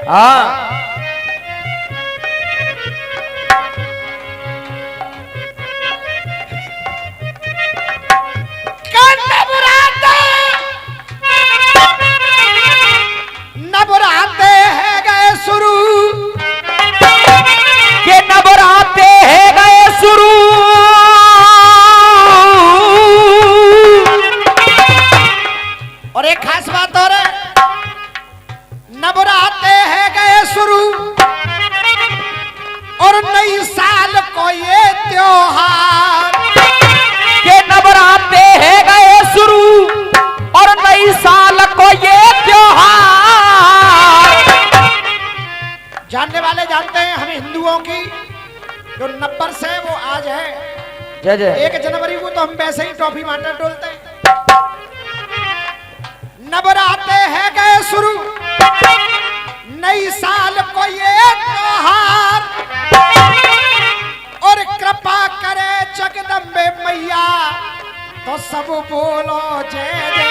हाँ नबराते हैं गए शुरू के नबराते हैं गए शुरू और एक खास बात और है, नबराते हैं गए शुरू और नई साल को ये त्योहार के नबराते हैं गए शुरू और नई साल को ये त्योहार। जानने वाले जानते हैं हम हिंदुओं की जो नंबर से वो आज है जय जय 1 जनवरी को, तो हम वैसे ही टॉफी माटर डोलते हैं। नबराते हैं गए शुरू नई साल को ये त्योहार और कृपा करे जगदम्बे मैया तो सब बोलो जय जय।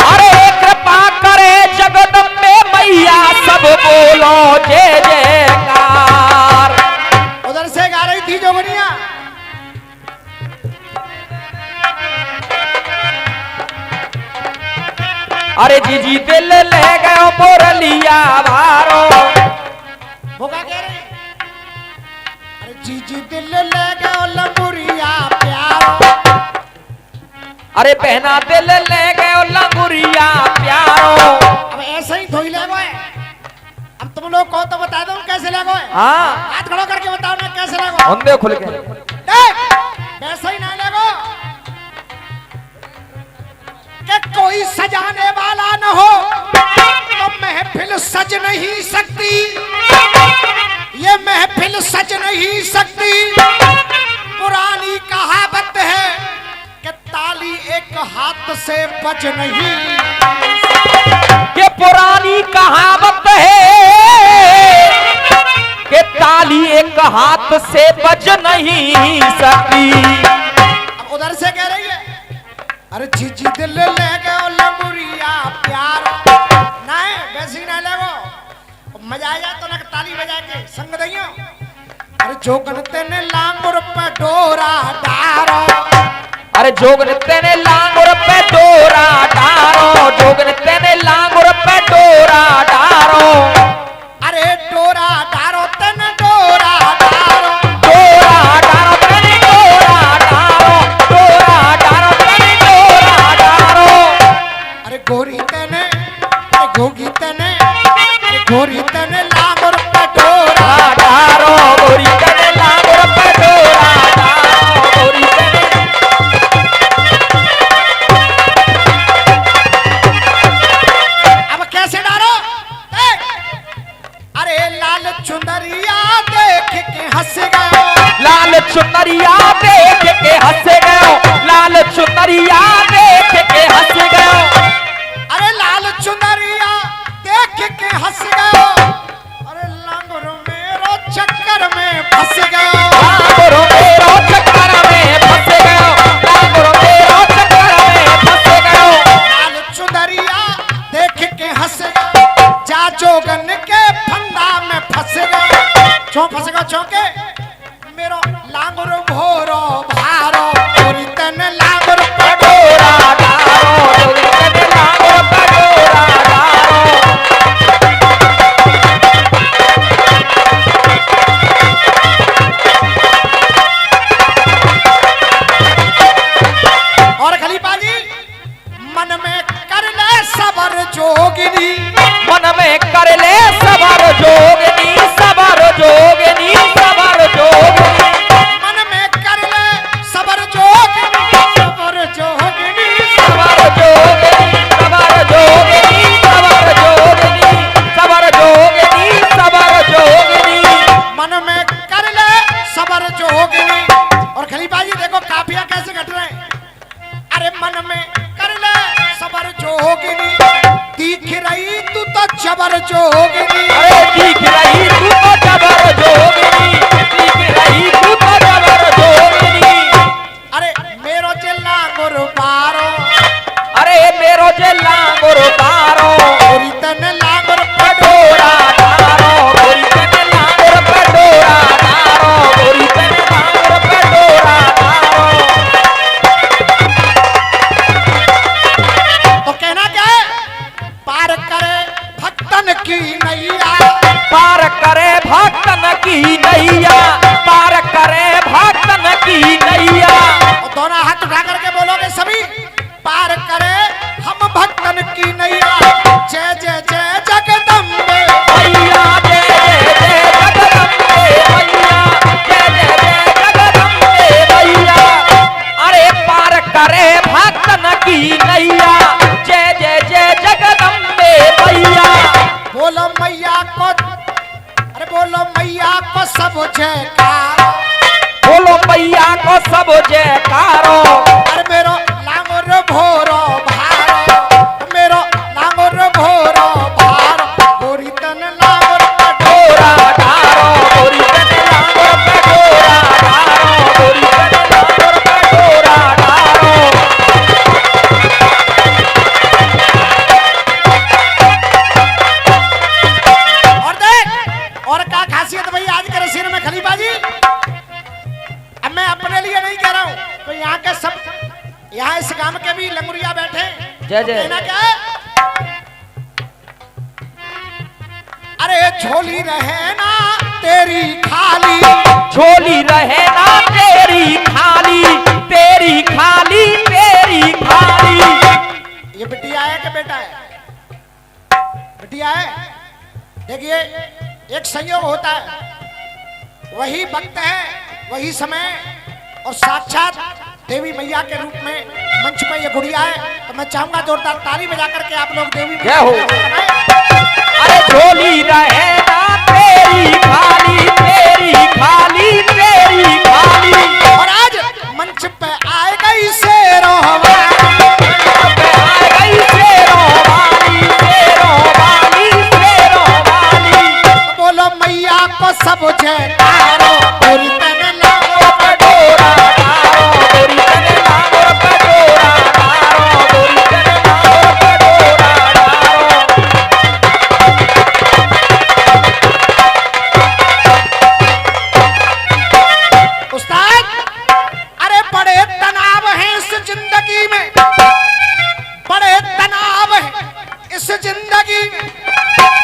अरे कृपा करे जगदम्बे मैया सब बोलो जय जयकार। उधर से गा रही थी जोगनिया, अरे जीजी दिल ले गयो मोरलिया भारो। वो क्या कह रही, अरे जीजी दिल ले गयो लंगुरिया प्यारो। अरे पहना दिल ले गयो लंगुरिया प्यारो। अब ऐसे ही थोड़ी ले गए, अब तुम लोग को तो बता दो कैसे ले गए। हाँ हाथ खड़ा करके बताओ ना कैसे ले गए। अंधे खुल के वैसे ही ना ले गो कि कोई सजाने वाला न हो तो महफिल सज नहीं सकती, ये महफिल सज नहीं सकती। पुरानी कहावत है कि ताली एक हाथ से बज नहीं, ये पुरानी कहावत है कि ताली एक हाथ से बज नहीं सकती। अब उधर से कह रही है, अरे जीजी दिल ले गयो लंगुरिया प्यार ना है, वैसे ही ना ले गो मजा आ जाए तो ना ताली बजा के संग दइयो। अरे जो गनते ने लांगुर पे डोरा डारो, अरे जोगनते ने लांगुर पे डोरा डारो। जोगनते ने लांगुर पे डोरा डारो। अरे डोरा डारो तन डोरा डारो, डोरा डारो तने डोरा डारो। डोरा डारो तने डोरा डारो। अरे गोरी तने, अरे गोगी तने, अरे गोरी तने लांगुर पे डोरा डारो। गोरी तने लांगुर पे डोरा डारो। गोरी तने अब कैसे डारो, अरे लाल चुनरिया देख के हंस गयो, लाल चुनरिया देख के हंस गयो। लाल चुनरिया देख के हंस गयो। अरे लाल चुनरिया देख के हंस गयो, अरे लांगुर मेरो चक्कर में फंस गयो। लांगुर मेरो चक्कर में फंस गयो। लांगुर मेरो चक्कर में फंस गयो। लाल चुनरिया देख के हंस गयो, जा जोगन के फंदा में फंस गयो। क्यों फंस गयो, चौके मेरो लांगुर भोरो भारो, पूरी तन लांगुर पे डोरा डारो। गोरी तने लांगुर पे डोरा डारो। और खलीफा जी मन में कर ले सबर जोगिनी, मन में कर ले सबर जोगनी। सबर जोगनी। सबर जोगनी। मन में कर ले सबर जोगिनी, सबर जोगिनी। सबर जोगनी। सबर जोगनी। सबर जोगनी। सबर जोगनी। सबर जोगनी। मन में कर ले सबर जोगिनी। और खलीफा जी देखो काफिया कैसे घट रहे हैं। अरे मन में कर ले सबर जोगिनी, दिख रही तू तो जबर जोगिनी। अरे दिख रही तू तो जबर जोगनी। दिख रही तू तो जबर जोगनी। अरे मेरो जे लांगुर पारो, अरे मेरो जे लांगुर बारो। पूरी तन लांगुर को सब जयकारो। अरे मेरो लांगुर भोरो भारो, मेरो लांगुर भोरो भारो, गोरी तन लांगुर पे डोरा डारो, गोरी तने लांगुर पे डोरा डारो, गोरी तने लांगुर पे डोरा डारो। और देख, और क्या खासियत भाई आज के रसीन में खलीफा जी। अब मैं अपने लिए नहीं कह रहा हूँ, तो यहाँ के सब, यहाँ इस गांव के भी लंगुरिया बैठे हैं। जय तो जय। कहना क्या है? अरे झोली रहे ना तेरी खाली, झोली रहे ना तेरी खाली, तेरी खाली, तेरी खाली। ये बिटिया है कि बेटा है? बिटिया है। देखिए, एक संयोग होता है, वही वक्त है, वही समय, और साक्षात देवी मैया के रूप में मंच पे ये गुड़िया है। तो मैं चाहूंगा जोरदार ताली बजा करके आप लोग देवी मैया जय हो। अरे झोली रहे ना तेरी खाली, तेरी खाली, तेरी खाली। और आज मंच पे आए गई शेरों वाली, पे आ गई शेरों वाली, शेरों वाली, शेरों वाली। बोलो मैया को सब जयकारो, गोरी तने लांगुर पे डोरा डारो, गोरी तने लांगुर पे डोरा डारो, गोरी तने लांगुर पे डोरा डारो। उस्ताद, अरे बड़े तनाव हैं इस जिंदगी में, बड़े तनाव हैं इस जिंदगी में।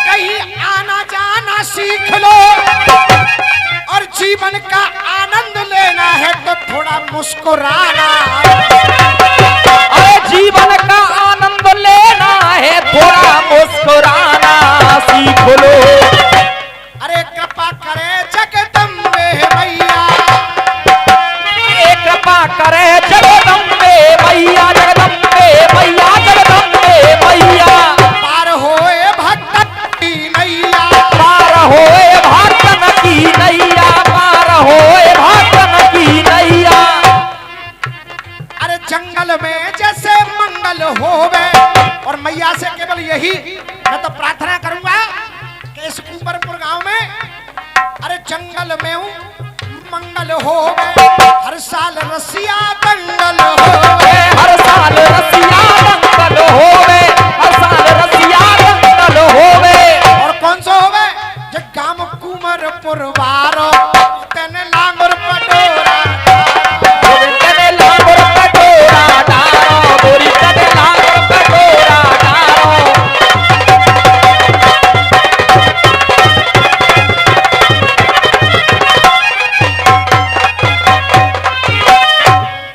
कहीं आना जाना सीख लो, और जीवन का आनंद लेना है तो थोड़ा मुस्कुराना। अरे जीवन का आनंद लेना है, थोड़ा मुस्कुराना सीख लो। अरे कृपा करे जगदम्बे मैया, कृपा करे जगदम्बे मैया, जगदम्बे मैया, जगदम्बे मैया। पार होए भक्तन की नैया, पार होए भक्तन की नैया, पार होए भक्तन की नैया। अरे जंगल में जैसे मंगल होवे, और मैया से केवल यही मैं तो प्रार्थना करूंगा कि इस कुंवरपुर गांव में, अरे जंगल में हूँ मंगल होवे, हर साल रसिया दंगल होवे, हर साल रसिया दंगल होवे, हर साल रसिया दंगल होवे। और कौन सा होवे? जो गांव कुंवरपुर वारो, तने लांगुर पटोरा, गोरी तने लांगुर पे डोरा डारो, गोरी तने लांगुर पे डोरा डारो।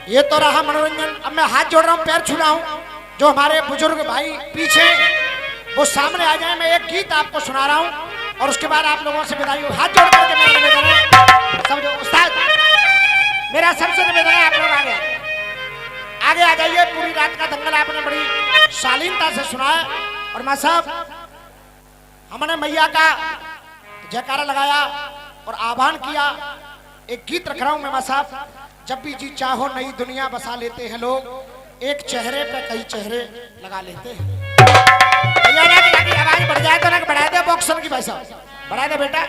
ये तो रहा मनोरंजन। अब मैं हाथ जोड़ रहा हूँ, पैर छू रहा हूँ। जो हमारे बुजुर्ग भाई पीछे, वो सामने आ जाए। मैं एक गीत आपको सुना रहा हूँ, और उसके बाद आप लोगों से विदाई हो। हाथ जोड़ करके मेरा निवेदन है, समझो उस्ताद, मेरा सबसे निवेदन है, आप लोग आगे आ जाइए। पूरी रात का दंगल आपने बड़ी शालीनता से सुना है। और मैं साहब, हमने मैया का जयकारा लगाया और आह्वान किया। एक गीत रख रहा हूं मैं साहब। जब भी जी चाहो नई दुनिया बसा लेते हैं लोग, एक चेहरे पे कई चेहरे लगा लेते हैं। भैया ना कि आवाज बढ़ जाए तो ना बढ़ा दे, बॉक्सर की पैसा बढ़ा दे बेटा।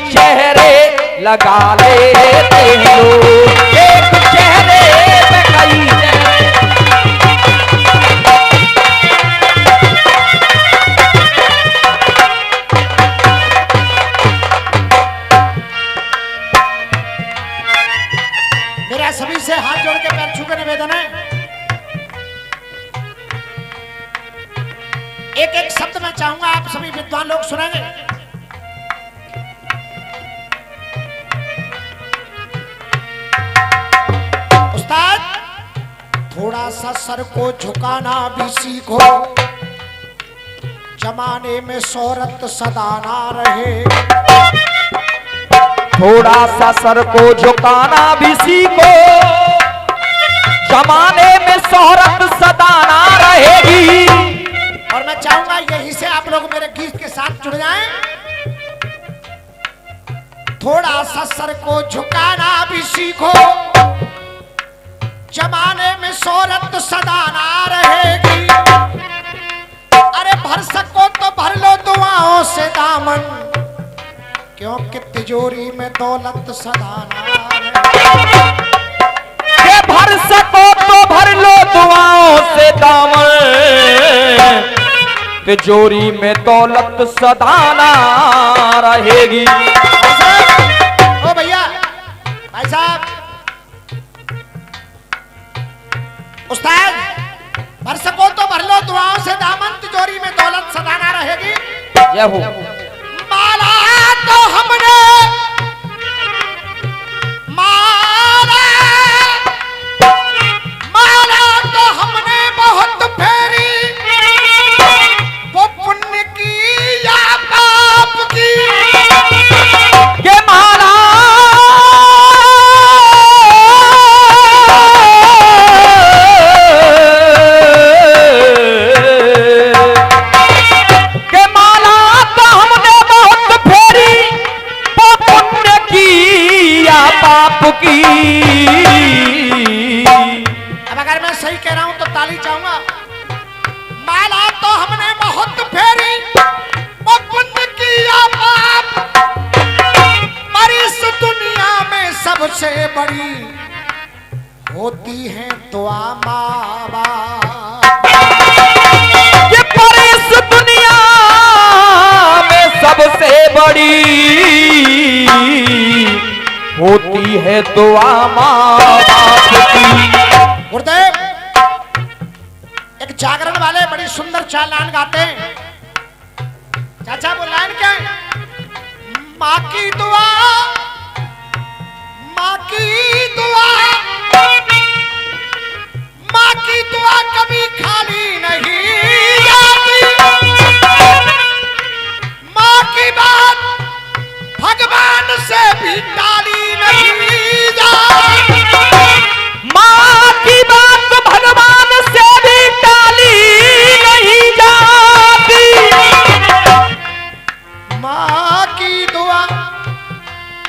चेहरे लगा लेते हैं लोग, एक चेहरे पे कई चेहरे। मेरा सभी से हाथ जोड़ के पैर छू के निवेदन है, एक एक शब्द मैं चाहूंगा आप सभी विद्वान लोग सुनेंगे। उस्ताद, थोड़ा सा सर को झुकाना भी सीखो, जमाने में शोहरत सदा ना रहे। थोड़ा सा सर को झुकाना भी सीखो, जमाने में शोहरत सदा ना रहेगी। और मैं चाहूंगा यहीं से आप लोग मेरे गीत के साथ जुड़ जाएं। थोड़ा सा सर को झुकाना भी सीखो, जमाने में शोहरत सदा ना रहेगी। अरे भर सको तो भर लो दुआओं से दामन, क्योंकि तिजोरी में दौलत सदा ना रहेगी। भर सको तो भर लो दुआओं से दामन, तिजोरी में दौलत सदा ना रहेगी। ओ भैया, भाई साहब, उस्ताद, भर सको तो भर लो दुआओं से दामन, तिजोरी में दौलत सदा ना रहेगी। जय हो। माला तो हमने माला माला तो हमने बहुत फेरी, वो पुण्य की या पाप की। के माला के माला तो हमने बहुत फेरी, वो पुण्य की या पाप की। अब अगर मैं सही कह रहा हूं तो ताली चाहूंगा। माला तो हमने बहुत फेरी, वो पुण्य की या पाप, पर इस दुनिया में सबसे बड़ी होती है दुआ माँ बाप। ये पर इस दुनिया में सबसे बड़ी होती है दुआ माँ बाप की। गुरुदेव एक जागरण वाले बड़ी सुंदर चार लाइन गाते हैं। चाचा वो लाइन क्या है? माँ की दुआ, माँ की दुआ, माँ की दुआ कभी खाली नहीं जाती। माँ की बात भगवान से भी टाली नहीं जाती। माँ की बात भगवान से भी टाली नहीं जाती। माँ की दुआ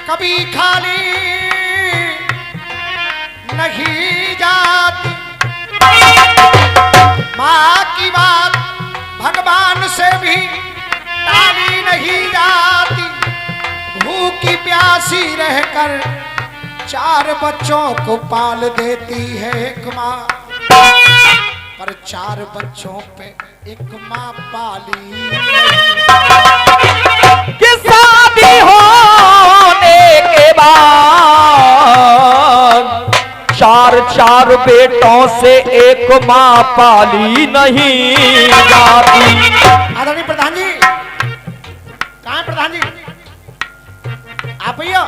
कभी खाली नहीं जाती। माँ की बात भगवान से भी टाली नहीं जाती। भूखी प्यासी रहकर चार बच्चों को पाल देती है एक माँ, पर चार बच्चों पे एक माँ पाली नहीं। कि शादी होने के बाद चार चार बेटों से एक माँ पाली नहीं जाती। आदरणीय प्रधान जी, कहाँ है प्रधान जी? आप ही हो?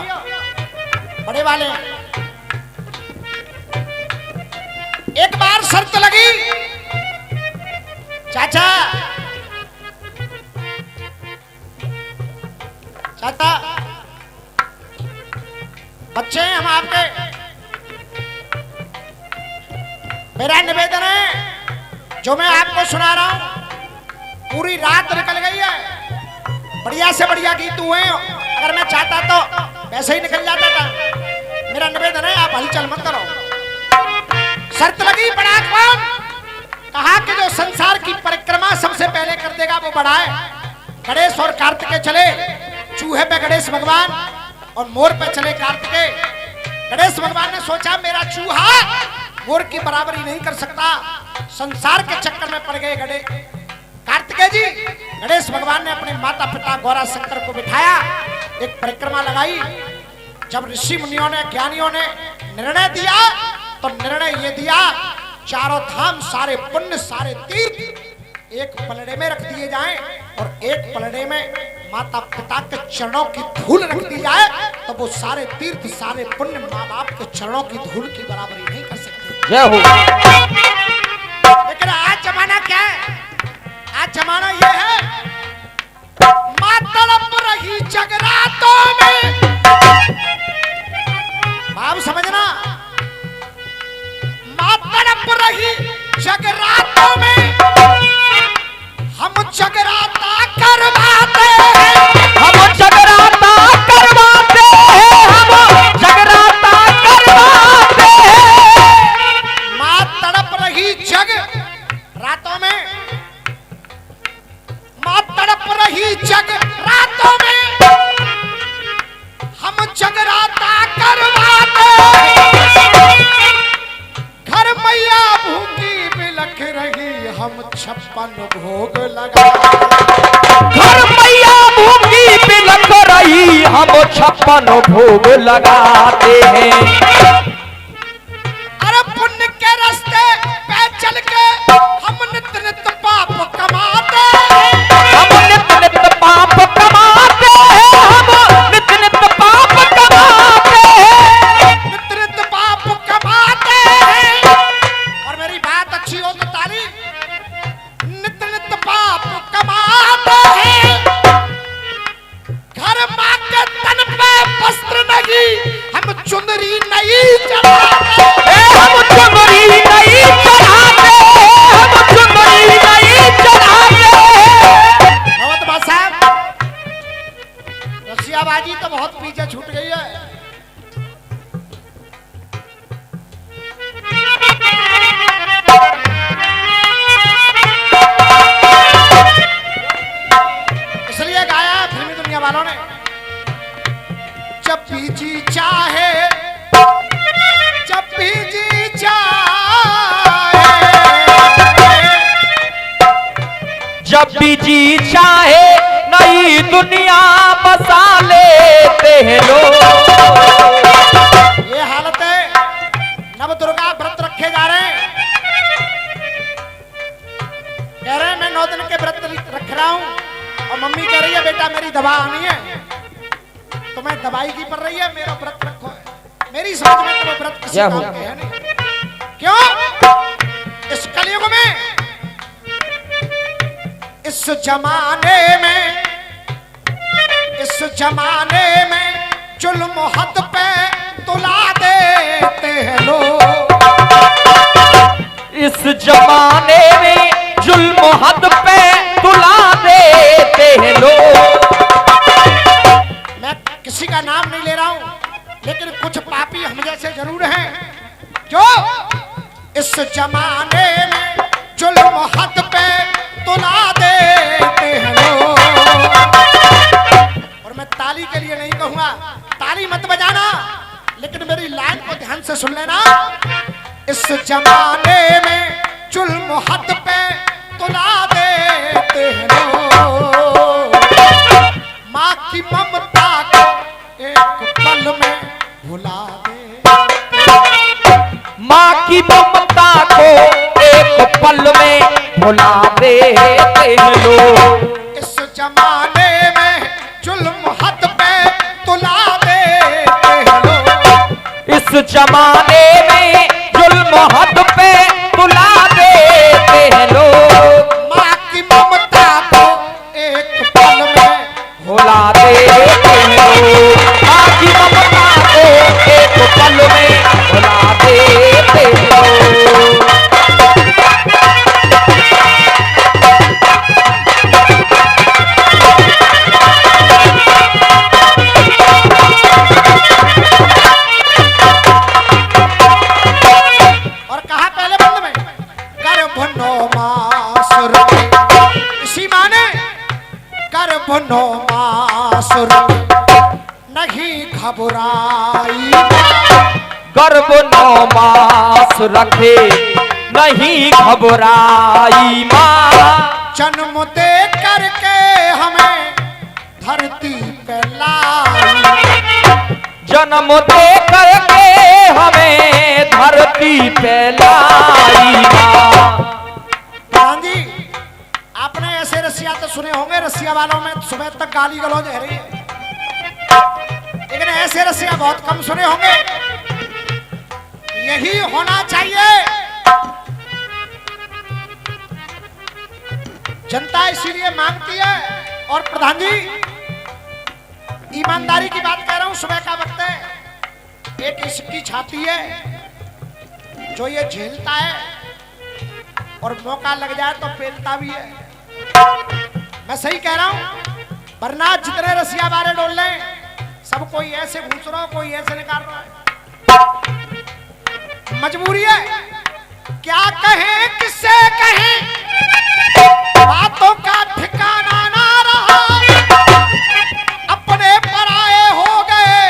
बड़े वाले हैं। एक बार शर्त लगी, चाचा चाचा बच्चे हैं हम आपके, मेरा निवेदन है जो मैं आपको सुना रहा हूं, पूरी रात निकल गई है, बढ़िया से बढ़िया गीत हुए। अगर मैं चाहता तो वैसे ही निकल जाता था। मेरा निवेदन है आप हलचल मत करो। शर्त लगी बड़ा कौन? कहा कि जो संसार की परिक्रमा सबसे पहले कर देगा वो बड़ा है। गणेश और कार्तिकेय चले, चूहे पे गणेश भगवान और मोर पे चले कार्तिकेय। गणेश भगवान ने सोचा मेरा चूहा मोर की बराबरी नहीं कर सकता, संसार के चक्कर में पड़ गए गणेश। कार्तिकेय जी, गणेश भगवान ने अपने माता पिता गौरा शंकर को बिठाया, एक परिक्रमा लगाई। जब ऋषि मुनियों ने, ज्ञानियों ने निर्णय दिया तो निर्णय ये दिया, चारों धाम, सारे पुण्य, सारे तीर्थ एक पलड़े में रख दिए जाएं और एक पलड़े में माता पिता के चरणों की धूल रख दी जाए, तो वो सारे तीर्थ, सारे पुण्य माँ बाप के चरणों की धूल की बराबरी नहीं कर सकते। जय हो। लेकिन आज जमाना क्या है? आज जमाना ये है, माँ तड़प रही जगरातों में, आप समझना, माँ तड़प रही जगरातों में, हम जगराता करवाते हैं, हम जगराता करवाते हैं, हम जगराता करवाते हैं। माँ तड़प रही जग रातों में, माँ तड़प रही जग रातों में, हम जगराता करवाते हैं। घर मैया भूखी बिलख रही, हम 56 भोग लगा, घर मैया भूखी बिलख रही, हम 56 भोग लगाते हैं। अरे पुण्य के रास्ते पे चल के हम नित्य नित्य पाप कमाते हैं, हम नित्य नित्य पाप कमाते हैं, हम नित्य नित्य पाप कमाते हैं, नित्य नित्य पाप कमाते हैं। और मेरी बात अच्छी हो तो ताली, नित्य नित्य पाप कमाते हैं। घर माँ के तन पे वस्त्र नहीं, हम चुनरी नहीं चढ़ाते, हम चुनरी नहीं चढ़ाते, हम चुनरी नहीं चढ़ाते। भगवत बात साहब, रसियाबाजी तो बहुत पीछे छूट गई है। इसलिए गाया फिल्मी दुनिया वालों ने, जब भी जी चाहे, जब भी जी चाहे, जब भी जी चाहे नई दुनिया बसा लेते हैं लोग। ये हालत है। नव दुर्गा व्रत रखे जा रहे हैं, कह रहे हैं मैं 9 दिन के व्रत रख रहा हूं, और मम्मी कह रही है बेटा मेरी दवा आनी है, तो मैं दवाई की पड़ रही है, मेरा व्रत रखो। मेरी समझ में तो वो व्रत किसी काम के है नहीं। क्यों? इस कलयुग में, इस जमाने में, इस जमाने में जुल्म हद पे तुला देते हैं लोग। इस जमाने में जुल्म हद पे तुला देते हैं लोग। मैं किसी का नाम नहीं ले रहा हूं, लेकिन कुछ पापी हम जैसे जरूर हैं, जो इस जमाने में जुल्म हद पे तुला देते हैं लोग। और मैं ताली के लिए नहीं कहूंगा, ताली मत बजाना, लेकिन मेरी लाइन को ध्यान से सुन लेना। इस जमाने में जुल्म हद पे तुला देते हैं लोग। माँ की ममता को एक पल में भुला दे, माँ की ममता को एक पल में भुला देते हैं लोग। इस जमाने में जुल्म हद पे तुला देते हैं लोग। इस जमाने में जुल्म हद पे तुला देते हैं लोग। माँ की ममता को एक पल में भुला देते हैं लोग। माँ की ममता को एक पल में भुला देते हैं लोग। और कहा पहले बंद में, गर्भ 9 मास रखे, इसी माने गर्भ 9 मास नहीं घबराई। गर्भ 9 मास रखे नहीं घबराई माँ। जन्म दे करके हमें धरती पे लाई। जन्म दे करके हमें धरती पे लाई माँ। प्रधान जी, आपने ऐसे रसिया तो सुने होंगे, रसिया वालों में सुबह तक गाली गलौज है रही है, लेकिन ऐसे रसिया बहुत कम सुने होंगे। यही होना चाहिए। जनता इसीलिए मांगती है। और प्रधान जी, ईमानदारी की बात कह रहा हूं, सुबह का वक्त है, एक इसकी छाती है जो ये झेलता है और मौका लग जाए तो पेलता भी है। मैं सही कह रहा हूं, वरना जितने रसिया बारे डोल लें, सब कोई ऐसे घूस रहा, कोई ऐसे निकाल रहा है। मजबूरी है। क्या कहें, किससे कहें, बातों का ठिकाना ना रहा। अपने पराए हो गए,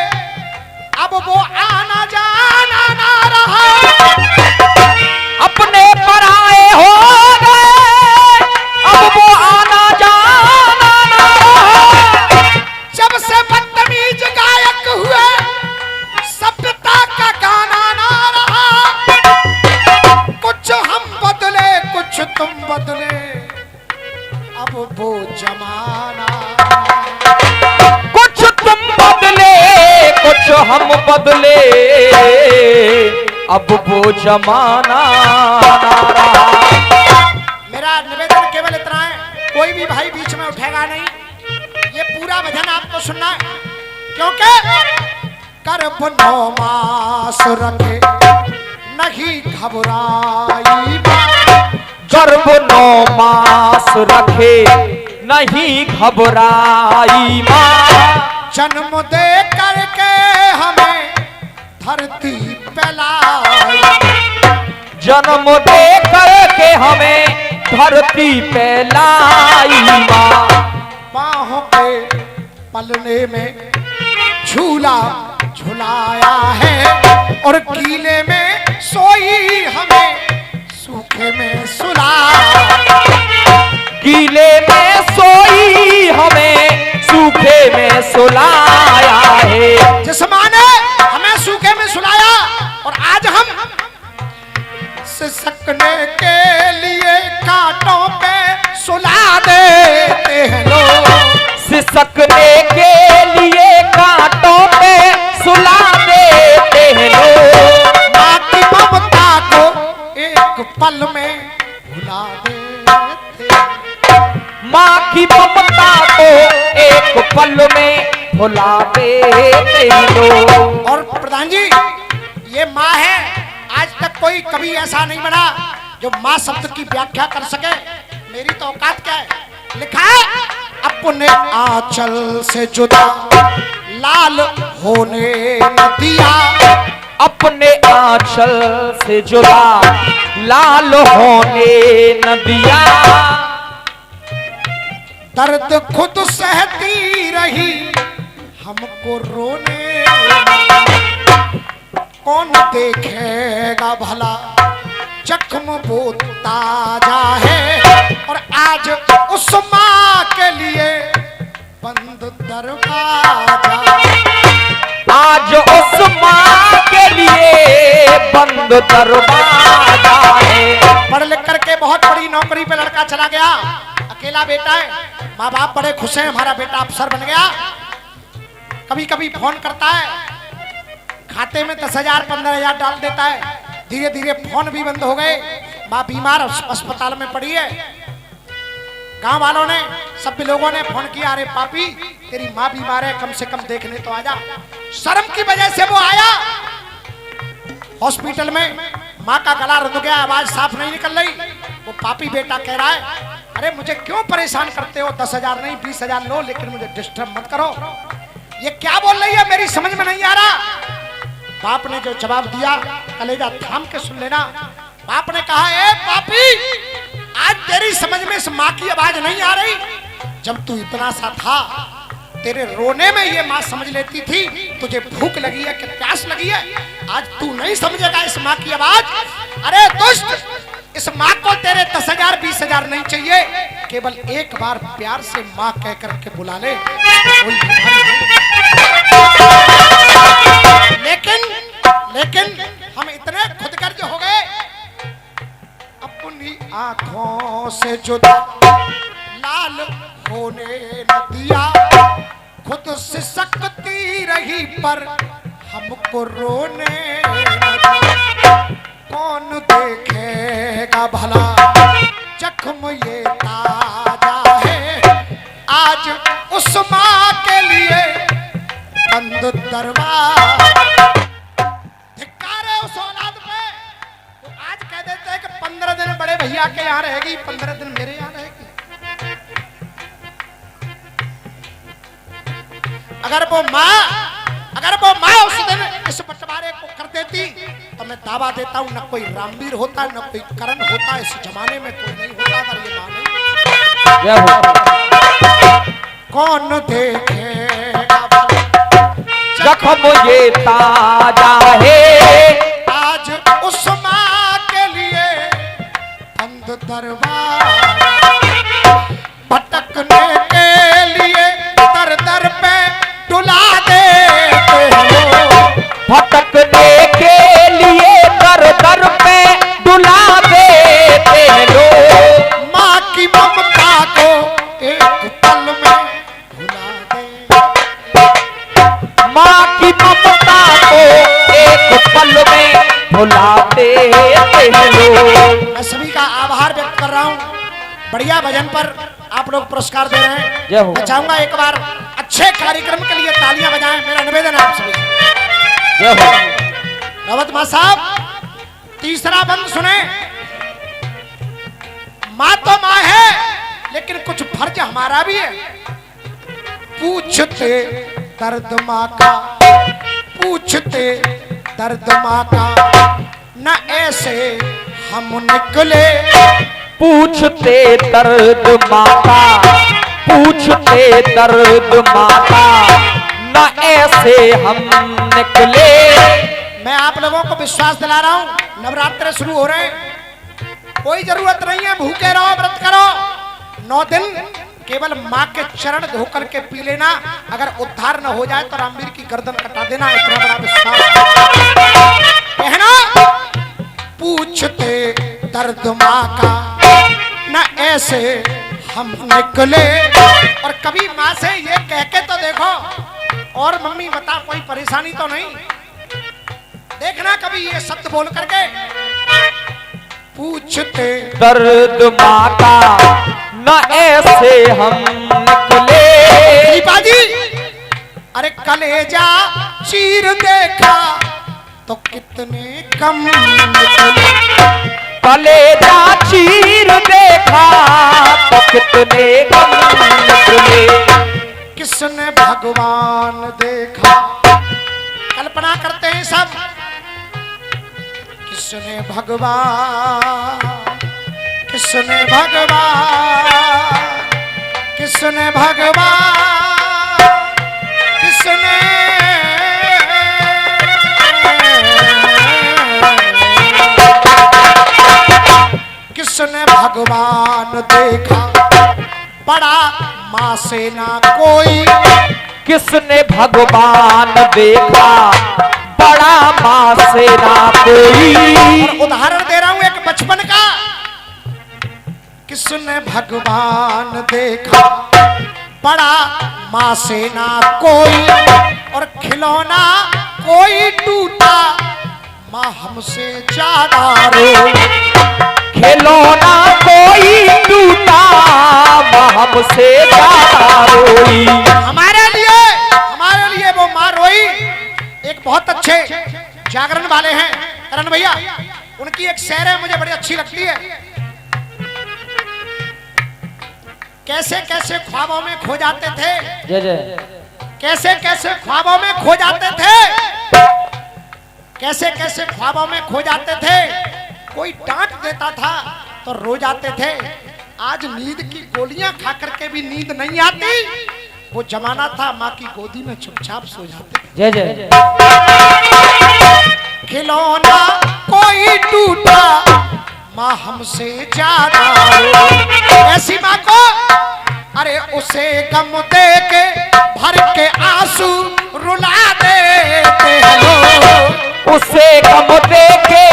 अब वो आना जाना ना रहा। अपने पराए हो गए, अब वो आना जाना ना रहा। जब से बदतमीज गायक हुए, सभ्यता का गाना ना रहा। कुछ हम बदले, कुछ तुम बदले, अब वो जमाना। कुछ तुम बदले, कुछ हम बदले, अब वो जमाना ना रहा। मेरा निवेदन केवल इतना है, कोई भी भाई बीच में उठेगा नहीं। ये पूरा भजन आपको सुनना है, क्योंकि गर्भ 9 मास रखे नहीं घबराई। गर्भ 9 मास रखे नहीं घबराई माँ। जन्म दे करके हमें धरती पे लाई। जन्म दे करके हमें धरती पे लाई माँ। बाहों के पलने में झूला झुलाया है, और गीले में सोई हमें सूखे में सुलाया। गीले में सोई हमें सूखे में सुलाया है। जिस्माने हमें सूखे में सुलाया, और आज हम सिसकने के लिए कांटों पे सुला देते हैं लोग। सिसकने के लिए कांटों पे सुला देते हैं लोग। माँ की ममता को एक पल में भुला देते। माँ की ममता को एक पल में भुला देते लोग। और प्रधान जी, ये माँ है, आज तक कोई कभी ऐसा नहीं बना जो माँ शब्द की व्याख्या कर सके। मेरी तो औकात क्या है। लिखा है, अपने आंचल से जुदा लाल होने न दिया। अपने आंचल से जुदा लाल होने न दिया। दर्द खुद सहती रही, हमको रोने कौन देखेगा भला। जख्म वो ताजा है, और आज उस माँ के लिए बंद दरवाजा। आज उस माँ के लिए बंद दरवाजा है। पढ़ लिख करके बहुत बड़ी नौकरी पे लड़का चला गया, अकेला बेटा है, माँ बाप बड़े खुश हैं, हमारा बेटा अफसर बन गया। कभी कभी फोन करता है, खाते में 10,000 15,000 डाल देता है। धीरे धीरे फोन भी बंद हो गए। माँ बीमार अस्पताल में पड़ी है। गांव वालों ने, सब लोगों ने फोन किया, अरे पापी तेरी माँ बीमार है, कम से कम देखने तो आजा। शर्म की वजह से वो आया। हॉस्पिटल में माँ का गला रुंध गया, आवाज साफ नहीं निकल रही। वो पापी बेटा कह रहा है, अरे मुझे क्यों परेशान करते हो, 10,000 नहीं 20,000 लो, लेकिन मुझे डिस्टर्ब मत करो। ये क्या बोल रही है, मेरी समझ में नहीं आ रहा। बाप ने जो जवाब दिया, कलेजा थाम के सुन लेना। बाप ने कहा, ए पापी, आज तेरी समझ में इस माँ की आवाज नहीं आ रही। जब तू इतना सा था तेरे रोने में ये माँ समझ लेती थी तुझे भूख लगी है कि प्यास लगी है। आज तू नहीं समझेगा इस माँ की आवाज। अरे दुष्ट, इस माँ को तेरे 10,000 20,000 नहीं चाहिए, केवल एक बार प्यार से माँ कह करके बुला ले, कोई बीमारी नहीं। लेकिन हम इतने खुदगर्ज हो गए, अपनी आंखों से जुदा लाल होने न दिया, खुद से सकती रही पर हमको रोने न दिया। कौन देखेगा भला जख्म ये ताजा है, आज उस माँ के लिए बंद दरवाजा। धिक्कार है उस औलाद पे, तो आज कह देते हैं कि 15 दिन बड़े भैया के यहाँ रहेगी, 15 दिन मेरे यहाँ रहेगी। अगर वो माँ उस दिन इस बंटवारे को कर देती तो मैं दावा देता हूं, न कोई रामवीर होता, न कोई करण होता, इस जमाने में कोई नहीं होता अगर ये माँ नहीं। कौन देखेगा जख्म ये ताजा है, आज उस माँ के लिए बंद दरवाजा। भटकने के लिए दर दर पे डुला देते हो, भटकने के लिए दर दर पे डुला देते लोग। माँ की ममता को एक पल में भुला दे, माँ की ममता को एक पल में भुलाते लोग। मैं सभी का आभार व्यक्त कर रहा हूँ, बढ़िया भजन पर आप लोग पुरस्कार दे रहे जय हैं। हो। मैं चाहूंगा एक बार अच्छे कार्यक्रम के लिए तालियां बजाएं, मेरा निवेदन है आप सभी से। जय हो। रावत माँ साहब, तीसरा बंद सुने। माँ तो माँ है, लेकिन कुछ फर्ज हमारा भी है। पूछते दर्द माँ का, पूछते दर्द माँ का, न ऐसे हम निकले। पूछते दर्द माता, पूछते दर्द माता, न ऐसे हम निकले। मैं आप लोगों को विश्वास दिला रहा हूं, नवरात्र शुरू हो रहे हैं, कोई जरूरत नहीं है भूखे रहो, व्रत करो। 9 दिन केवल माँ के चरण धो करके पी लेना, अगर उद्धार न हो जाए तो रामवीर की गर्दन कटा देना। इतना बड़ा विश्वास कहना। पूछते दर्द माँ का, न ऐसे हम निकले। और कभी माँ से ये कह के तो देखो, और मम्मी बता कोई परेशानी तो नहीं, देखना कभी ये शब्द बोल करके। पूछते दर्द माँ का, न ऐसे हम निकले। दीपा जी, अरे कलेजा चीर देखा तो कितने कम निकले। कलेजा चीर देखा तो कितने गम निकले। किसने भगवान देखा, कल्पना करते हैं सब। किसने भगवान, किसने भगवान, किसने भगवान, किसने किसने भगवान देखा, बड़ा माँ से ना कोई। किसने भगवान देखा, बड़ा माँ से ना कोई। और उदाहरण दे रहा हूं एक बचपन का। किसने भगवान देखा, बड़ा माँ से ना कोई। और खिलौना कोई टूटा, माँ हमसे ज्यादा रोई। खिलौना कोई टूटा, माँ हमसे ज्यादा रोई। हमारे लिए वो माँ रोई। एक बहुत अच्छे जागरण वाले हैं करण भैया, उनकी एक शेर है मुझे बड़ी अच्छी लगती है। कैसे कैसे ख्वाबों में खो जाते थे, जय जय। कैसे कैसे ख्वाबों में खो जाते थे, कैसे कैसे ख्वाबों में खो जाते थे। कोई डांट देता था तो रो जाते थे। आज नींद की गोलियां खा करके भी नींद नहीं आती, वो जमाना था माँ की गोदी में चुपचाप सो जाते। जय जय। खिलौना कोई टूटा माँ हमसे ज्यादा हो। ऐसी माँ को अरे उसे गम दे के भर के आंसू रुला देते हो। उसे गम दे के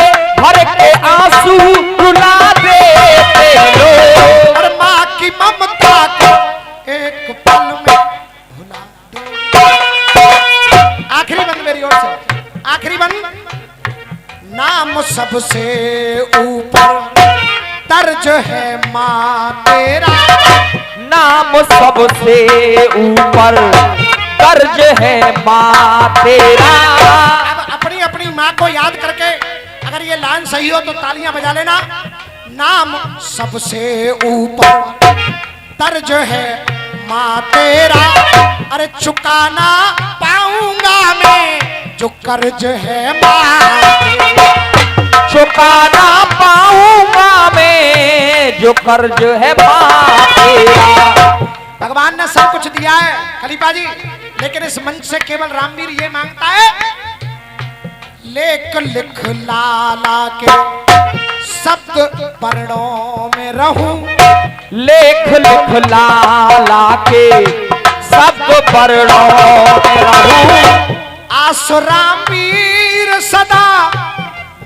भर के आंसू रुला देते हो। और माँ की ममता को एक पल में भुला दे। आखिरी बंद मेरी ओर से, आखिरी बंद। नाम सबसे ऊपर दर्ज है माँ तेरा। नाम सबसे ऊपर दर्ज है माँ तेरा। अब अपनी अपनी माँ को याद करके अगर ये लाइन सही हो तो तालियां बजा लेना। नाम सबसे ऊपर दर्ज है माँ तेरा। अरे चुकाना पाऊंगा मैं जो कर्ज है माँ तेरा। चुकाना पाऊंगा मैं जो कर्ज है माँ तेरा। भगवान ने सब कुछ दिया है खलीफा जी, लेकिन इस मंच से केवल रामवीर ये मांगता है, लेख लिख लाला के शब्द वर्णों में रहूं। लेख लिख लाला के शब्द वर्णों में रहूं। आसो रामवीर सदा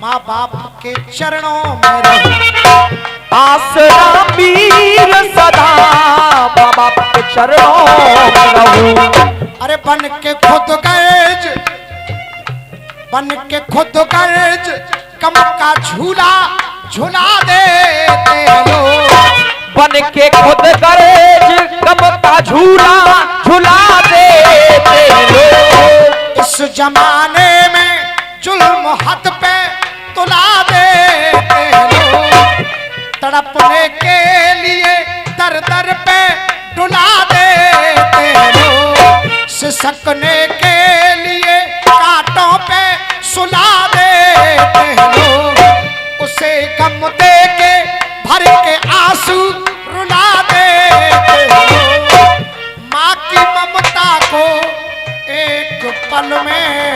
माँ बाप के चरणों में रहूं। आसरा वीर सदा माँ बाप के चरणों में रहूं। अरे बन के खुद गर्ज, बन के खुद गर्ज कम का झूला झूला देते हो। बन के खुद गर्ज कम का झूला झूला देते हो। इस जमाने में जुल्म हद पे तुला देते हो। तड़पने के लिए दर दर पे डुला देते हो। सिसकने के लिए कांटों पे सुला देते हो। उसे गम दे के भर के आंसू